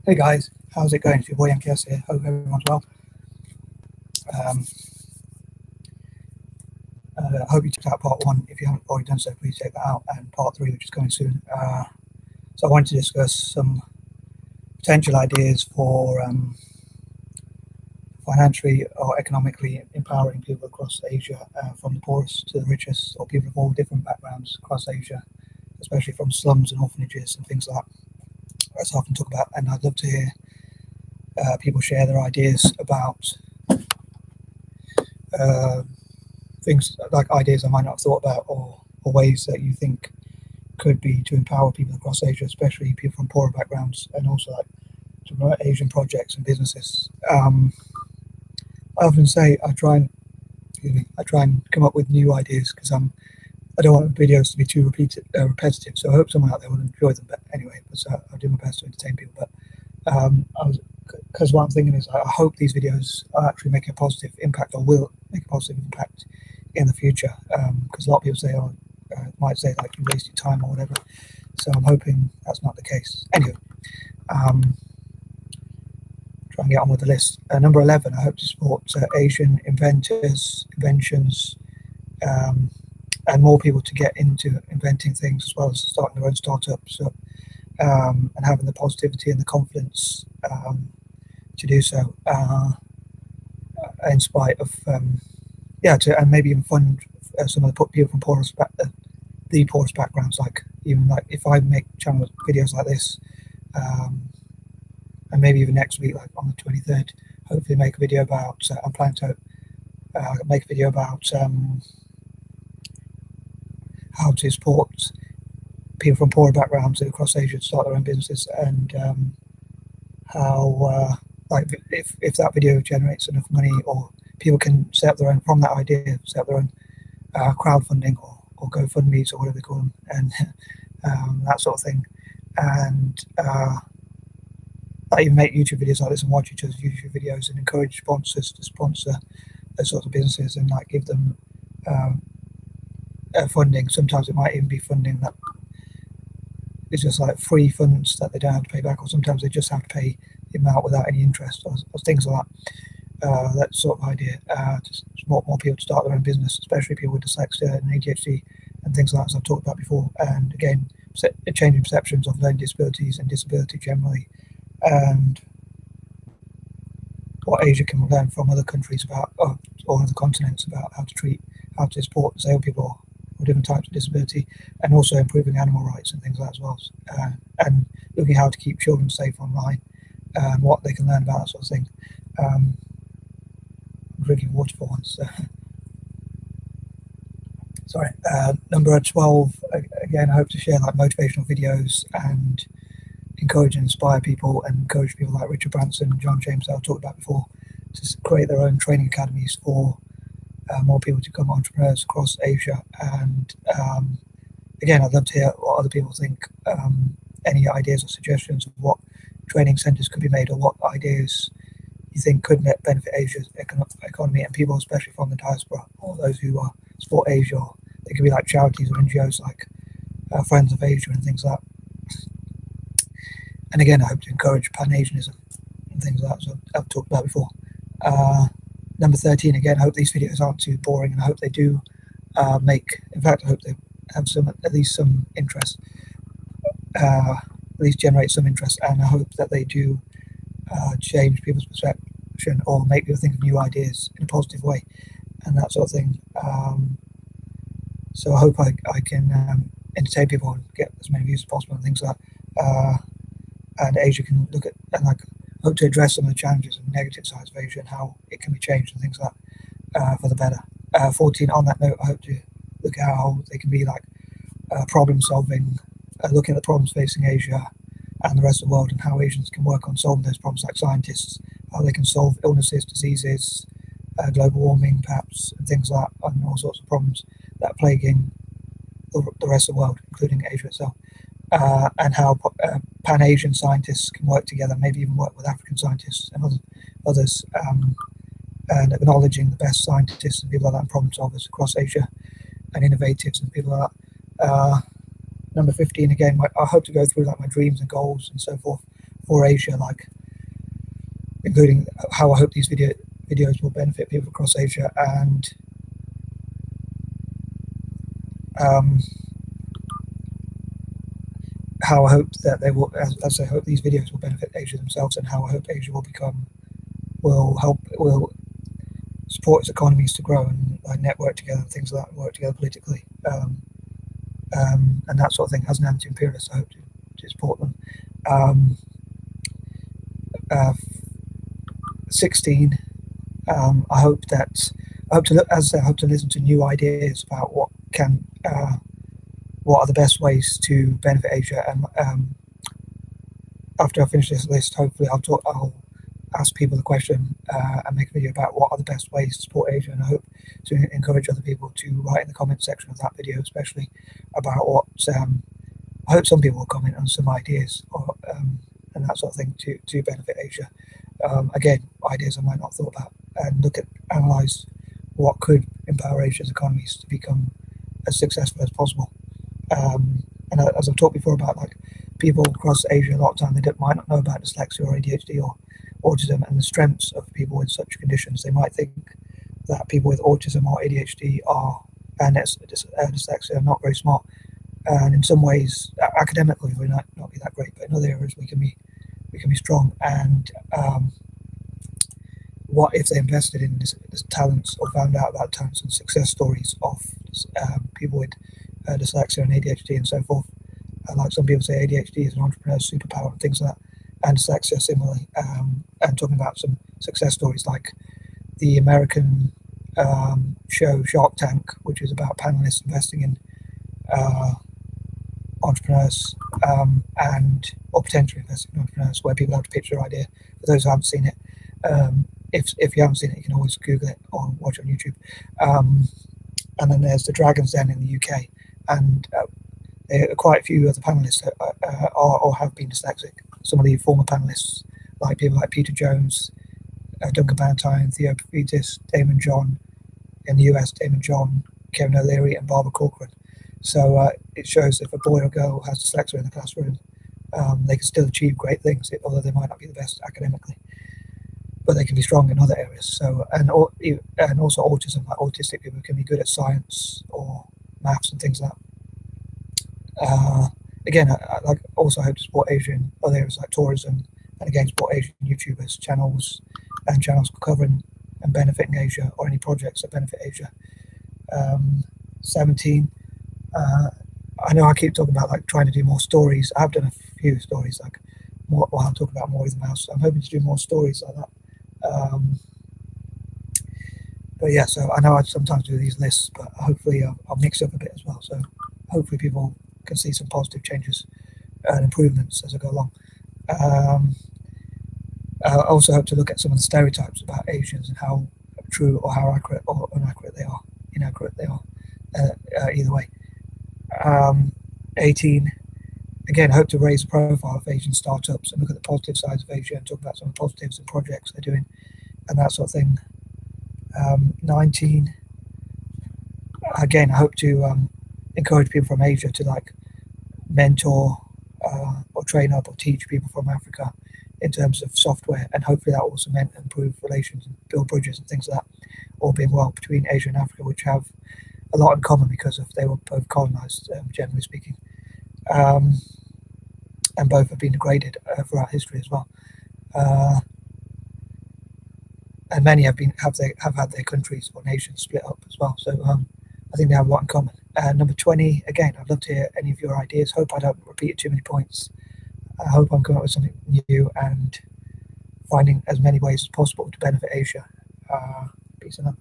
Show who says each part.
Speaker 1: Hey guys, how's it going? It's your boy M.K.S here. Hope everyone's well. I hope you checked out part 1. If you haven't already done so, please check that out. And part 3, which is coming soon. So I wanted to discuss some potential ideas for financially or economically empowering people across Asia, from the poorest to the richest, or people of all different backgrounds across Asia, especially from slums and orphanages and things like that. That's often talk about, and I'd love to hear people share their ideas about things like ideas I might not have thought about, or ways that you think could be to empower people across Asia, especially people from poorer backgrounds, and also like to promote Asian projects and businesses. I often say I try and come up with new ideas because I don't want videos to be too repetitive. So I hope someone out there will enjoy them. But anyway, I'll do my best to entertain people. But because what I'm thinking is I hope these videos are actually making a positive impact, or will make a positive impact in the future. Because a lot of people say, might say like you wasted time or whatever. So I'm hoping that's not the case. Anyway, try and get on with the list. Number 11, I hope to support Asian inventors, inventions, and more people to get into inventing things as well as starting their own startups, and having the positivity and the confidence to do so, in spite of and maybe even fund some of the people from the poorest backgrounds. Like even like if I make channel videos like this, and maybe even next week, like on the 23rd, hopefully make a video about. I'm planning to make a video about how to support people from poorer backgrounds across Asia to start their own businesses, and how like if that video generates enough money, or people can set up their own, from that idea, set up their own crowdfunding or GoFundMe's or whatever they call them, and that sort of thing. And I even make YouTube videos like this and watch each other's YouTube videos and encourage sponsors to sponsor those sorts of businesses, and like give them funding. Sometimes it might even be funding that is just like free funds that they don't have to pay back, or sometimes they just have to pay the amount without any interest, or things like that. That sort of idea, to support more people to start their own business, especially people with dyslexia and ADHD and things like that, as I've talked about before. And again, changing perceptions of learning disabilities and disability generally, and what Asia can learn from other countries about, or other continents, about how to support disabled people or different types of disability, and also improving animal rights and things like that as well, and looking at how to keep children safe online, and what they can learn about that sort of thing. I'm drinking water for once. Sorry. Number 12, again, I hope to share like motivational videos and encourage and inspire people, and encourage people like Richard Branson and John James that I've talked about before, to create their own training academies for more people to become entrepreneurs across Asia. And again, I'd love to hear what other people think, any ideas or suggestions of what training centres could be made, or what ideas you think could benefit Asia's economy and people, especially from the diaspora, or those who support Asia. Or they could be like charities or NGOs like Friends of Asia and things like that. And again, I hope to encourage Pan-Asianism and things like that, so I've talked about before. Number 13, again, I hope these videos aren't too boring, and I hope they do in fact, I hope they have at least some interest, at least generate some interest, and I hope that they do change people's perception, or make people think of new ideas in a positive way, and that sort of thing. So I hope I can entertain people and get as many views as possible and things like that. And Asia can look at, and like hope to address some of the challenges and negative sides of Asia and how it can be changed and things like that, for the better. 14, on that note, I hope to look at how they can be like problem solving, looking at the problems facing Asia and the rest of the world, and how Asians can work on solving those problems, like scientists, how they can solve illnesses, diseases, global warming perhaps, and things like that, and all sorts of problems that are plaguing the rest of the world, including Asia itself. And how Pan-Asian scientists can work together, maybe even work with African scientists and others, and acknowledging the best scientists and people like that, and problem solvers across Asia, and innovatives and people like that. Number 15, again, I hope to go through like my dreams and goals and so forth for Asia, like including how I hope these videos will benefit people across Asia, and how I hope that they will, as I hope these videos will benefit Asia themselves, and how I hope Asia will support its economies to grow and network together and things like that, work together politically, and that sort of thing. As an anti-imperialist, I hope to support them. 16. I hope to listen to new ideas about what are the best ways to benefit Asia. And after I finish this list, hopefully I'll ask people the question and make a video about what are the best ways to support Asia. And I hope to encourage other people to write in the comment section of that video, especially about what. I hope some people will comment on some ideas and that sort of thing to benefit Asia. Again, ideas I might not have thought about, and analyze what could empower Asia's economies to become as successful as possible. And as I've talked before about, like, people across Asia, a lot of time might not know about dyslexia or ADHD or autism and the strengths of people with such conditions. They might think that people with autism or ADHD and dyslexia are not very smart, and in some ways academically we might not be that great, but in other areas we can be strong. And what if they invested in this talents, or found out about talents and success stories of people with dyslexia and ADHD and so forth? Like some people say, ADHD is an entrepreneur's superpower and things like that, and dyslexia similarly. And talking about some success stories like the American show Shark Tank, which is about panelists investing in entrepreneurs or potentially investing in entrepreneurs, where people have to pitch their idea. For those who haven't seen it, if you haven't seen it, you can always Google it or watch it on YouTube. And then there's the Dragon's Den in the UK, and quite a few of the panelists are or have been dyslexic. Some of the former panelists, like people like Peter Jones, Duncan Valentine, Theo Paphitis, Damon John, in the US, Damon John, Kevin O'Leary, and Barbara Corcoran. So it shows if a boy or girl has dyslexia in the classroom, they can still achieve great things, although they might not be the best academically, but they can be strong in other areas. So and also autism, like autistic people can be good at science or maths and things like that. Again, I also hope to support Asia in other areas like tourism, and again support Asian YouTubers, channels covering and benefiting Asia, or any projects that benefit Asia. 17. I know I keep talking about like trying to do more stories. I've done a few stories, like more. Well, I'll talk about more with the mouse. I'm hoping to do more stories like that. But yeah, so I know I sometimes do these lists, but hopefully I'll mix up a bit as well. So hopefully people can see some positive changes and improvements as I go along. I also hope to look at some of the stereotypes about Asians and how true or how accurate or inaccurate they are. Either way. 18. Again, hope to raise the profile of Asian startups and look at the positive sides of Asia and talk about some of the positives and projects they're doing and that sort of thing. 19. Again, I hope to encourage people from Asia to like mentor or train up or teach people from Africa in terms of software, and hopefully that will cement and improve relations and build bridges and things like that, all being well, between Asia and Africa, which have a lot in common because they were both colonized, generally speaking, and both have been degraded throughout history as well. And many have had their countries or nations split up as well. So I think they have a lot in common. Number 20, again, I'd love to hear any of your ideas. Hope I don't repeat too many points. I hope I'm coming up with something new and finding as many ways as possible to benefit Asia. Peace and love.